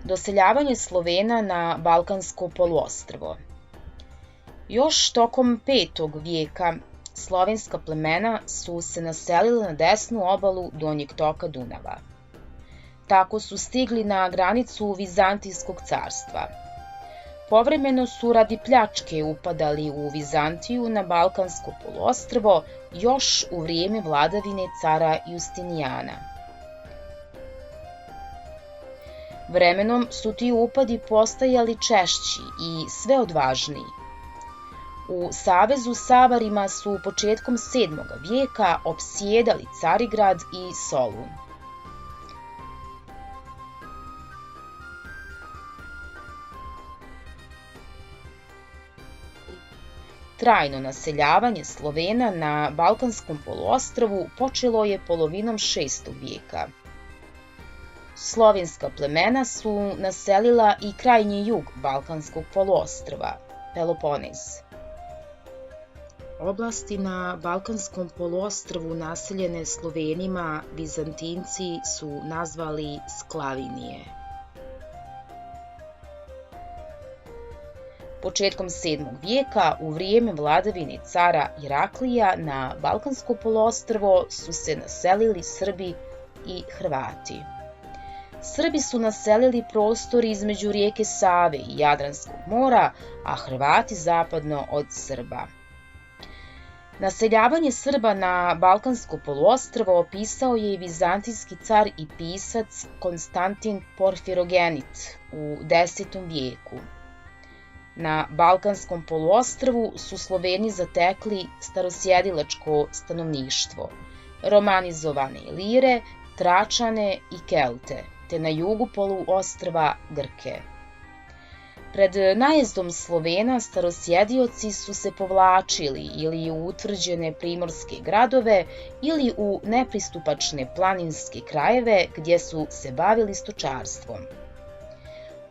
Doseljavanje Slovena na Balkansko poluostrvo. Još tokom 5. vijeka slovenska plemena su se naselila na desnu obalu donjeg toka Dunava. Tako su stigli na granicu Vizantijskog carstva. Povremeno su radi pljačke upadali u Vizantiju na Balkansko poluostrvo još u vrijeme vladavine cara Justinijana. Vremenom su ti upadi postajali češći i sve odvažniji. U savezu sa Avarima su početkom 7. vijeka opsjedali Carigrad i Solun. Trajno naseljavanje Slovena na Balkanskom poluostrvu počelo je polovinom 6. vijeka. Slovenska plemena su naselila i krajnji jug Balkanskog poluostrva, Peloponez. Oblasti na Balkanskom poluostrvu naseljene Slovenima Vizantinci su nazvali Sklavinije. Početkom 7. vijeka, u vrijeme vladavine cara Iraklija, na Balkansko poluostrvo su se naselili Srbi i Hrvati. Srbi su naselili prostor između rijeke Save i Jadranskog mora, a Hrvati zapadno od Srba. Naseljavanje Srba na Balkansko poluostrvo opisao je i vizantijski car i pisac Konstantin Porfirogenit u 10. vijeku. Na Balkanskom poluostrvu su Sloveni zatekli starosjedilačko stanovništvo, romanizovane Ilire, Tračane i Kelte, te na jugu poluostrva Grke. Pred najezdom Slovena starosjedioci su se povlačili ili u utvrđene primorske gradove ili u nepristupačne planinske krajeve gdje su se bavili stočarstvom.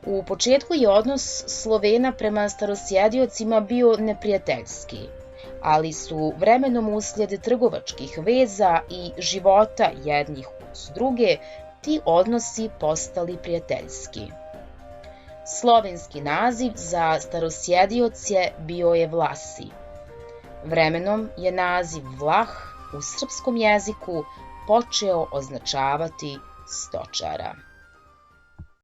U početku je odnos Slovena prema starosjediocima bio neprijateljski, ali su vremenom uslijed trgovačkih veza i života jednih uz druge ti odnosi postali prijateljski. Slovenski naziv za starosjedioce bio je Vlasi. Vremenom je naziv Vlah u srpskom jeziku počeo označavati stočara.